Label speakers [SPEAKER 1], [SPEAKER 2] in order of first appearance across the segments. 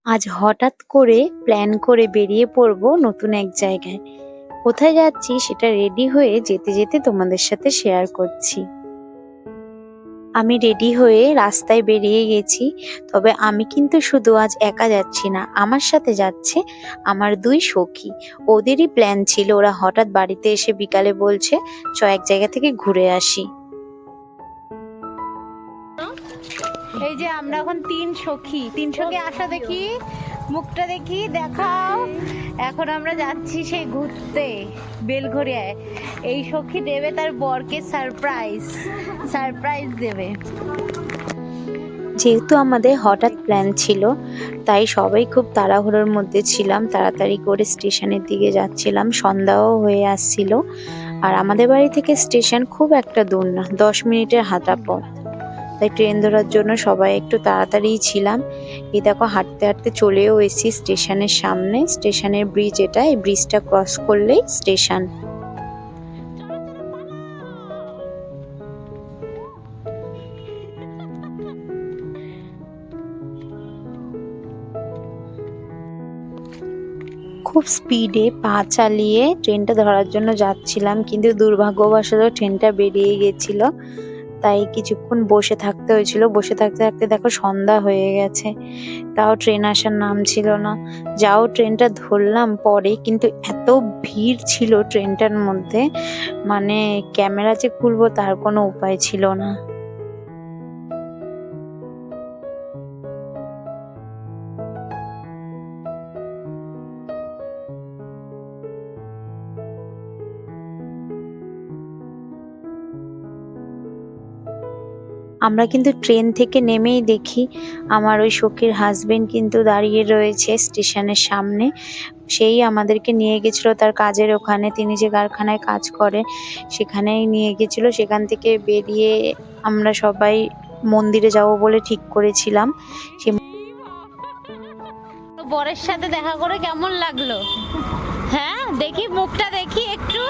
[SPEAKER 1] আজ হঠাৎ করে প্ল্যান করে বেরিয়ে পড়বো নতুন এক জায়গায়। কোথায় যাচ্ছি সেটা রেডি হয়ে যেতে যেতে তোমাদের সাথে শেয়ার করছি। আমি রেডি হয়ে রাস্তায় বেরিয়ে গেছি। তবে আমি কিন্তু শুধু আজ একা যাচ্ছি না, আমার সাথে যাচ্ছে আমার দুই সখী। ওদেরই প্ল্যান ছিল, ওরা হঠাৎ বাড়িতে এসে বিকালে বলছে এক জায়গা থেকে ঘুরে আসি।
[SPEAKER 2] এই যে আমরা এখন তিন সখী আসা দেখি, মুখটা দেখি, দেখাও। এখন আমরা যাচ্ছি সেই ঘুরতে বেলঘরিয়ায়। এই সখী দেবে তার বরকে সারপ্রাইজ দেবে।
[SPEAKER 1] যেহেতু আমাদের হঠাৎ প্ল্যান ছিল, তাই সবাই খুব তাড়াহুড়োর মধ্যে ছিলাম, তাড়াতাড়ি করে স্টেশনের দিকে যাচ্ছিলাম। সন্ধ্যাও হয়ে আসছিল, আর আমাদের বাড়ি থেকে স্টেশন খুব একটা দূর না, 10 মিনিটের হাঁটা পথ। তাই ট্রেন ধরার জন্য সবাই একটু তাড়াতাড়ি ছিলাম। এই দেখো হাঁটতে হাঁটতে চলেও এসেছি স্টেশনের সামনে। স্টেশনের ব্রিজ এটা, এই ব্রিজটা ক্রস করলেই স্টেশন। খুব স্পিডে পা চালিয়ে ট্রেনটা ধরার জন্য যাচ্ছিলাম, কিন্তু দুর্ভাগ্যবশত ট্রেনটা বেরিয়ে গেছিল। তাই কিছুক্ষণ বসে থাকতে হয়েছিল। বসে থাকতে থাকতে দেখো সন্ধ্যা হয়ে গেছে, তাও ট্রেন আসার নাম ছিল না। যাও ট্রেনটা ধরলাম পরে, কিন্তু এত ভিড় ছিল ট্রেনটার মধ্যে, মানে ক্যামেরা যে খুলবো তার কোনো উপায় ছিল না। আমরা কিন্তু ট্রেন থেকে নেমেই দেখি আমার ওই সখীর হাজবেন্ড কিন্তু দাঁড়িয়ে রয়েছে স্টেশনের সামনে। সেই আমাদেরকে নিয়ে গেছিল তার কাজের ওখানে, তিনি যে কারখানায় কাজ করে সেখানেই নিয়ে গেছিল। সেখান থেকে বেরিয়ে আমরা সবাই মন্দিরে যাব বলে ঠিক করেছিলাম। সে
[SPEAKER 2] বরের সাথে দেখা করে কেমন লাগলো? হ্যাঁ, দেখি মুখটা দেখি একটু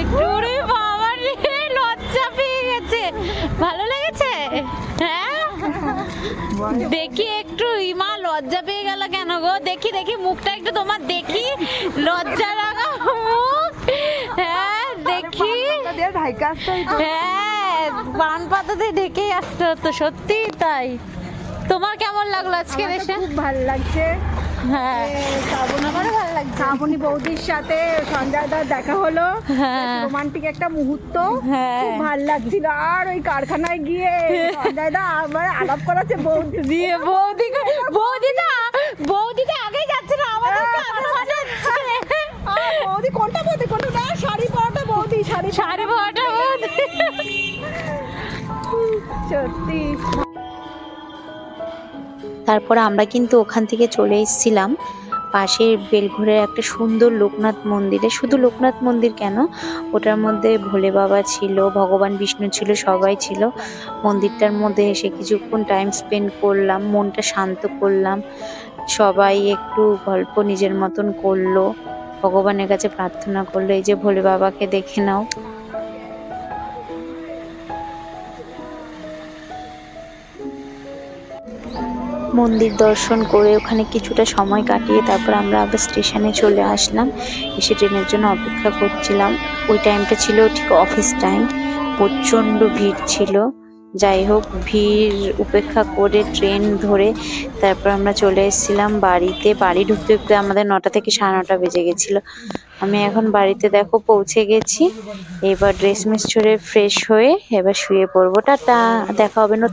[SPEAKER 2] একটু। রে বাবা রে, লজ্জা পেয়ে গেছে। ভালো লেগেছে? হ্যাঁ, দেখি একটু। ইমা লজ্জা পেয়ে গেল কেন গো? দেখি দেখি মুখটা একটু তোমার, দেখি লজ্জা লাগা মুখ। হ্যাঁ দেখি, হ্যাঁ পান পাতা দিয়ে ঢেকেই আসতে হতো, সত্যি তাই। তোমার কেমন লাগলো আজকে এসে?
[SPEAKER 3] খুব ভালো লাগছে।
[SPEAKER 2] হ্যাঁ,
[SPEAKER 3] আমারও ভালো লাগছে। শ্রাবণী বৌদির সাথে সঞ্জয় দার দেখা হলো, রোমান্টিক একটা মুহূর্ত, খুব ভালো লাগছিল। আর ওই কারখানায় গিয়ে সঞ্জয় দা আমার আলাপ করাচ্ছে বৌদি দিয়ে।
[SPEAKER 2] বৌদিটা আগে যাচ্ছে না আমাদের।
[SPEAKER 3] বৌদি কোনটা না, শাড়ি পরাটা বৌদি,
[SPEAKER 2] শাড়ি পরাটা বৌদি।
[SPEAKER 3] সত্যি।
[SPEAKER 1] তারপরে আমরা কিন্তু ওখান থেকে চলে এসেছিলাম পাশের বেলঘরের একটা সুন্দর লোকনাথ মন্দিরে। শুধু লোকনাথ মন্দির কেন, ওটার মধ্যে ভোলে বাবা ছিল, ভগবান বিষ্ণু ছিল, সবাই ছিল। মন্দিরটার মধ্যে এসে কিছুক্ষণ টাইম স্পেন্ড করলাম, মনটা শান্ত করলাম। সবাই একটু গল্প নিজের মতন করলো, ভগবানের কাছে প্রার্থনা করলো। এই যে ভোলে বাবাকে দেখে নাও। মন্দির দর্শন করে ওখানে কিছুটা সময় কাটিয়ে তারপর আমরা আবার স্টেশনে চলে আসলাম। এসে ট্রেনের জন্য অপেক্ষা করছিলাম। ওই টাইমটা ছিল ঠিক অফিস টাইম, প্রচণ্ড ভিড় ছিল। যাই হোক, ভিড় উপেক্ষা করে ট্রেন ধরে তারপর আমরা চলে এসেছিলাম বাড়িতে। বাড়ি ঢুকতে ঢুকতে আমাদের 9টা থেকে 9:30 বেজে গেছিলো। আমি এখন বাড়িতে দেখো পৌঁছে গেছি। এবার ড্রেস মিস ছেড়ে ফ্রেশ হয়ে এবার শুয়ে পড়বো। টাটা, দেখা হবে নতুন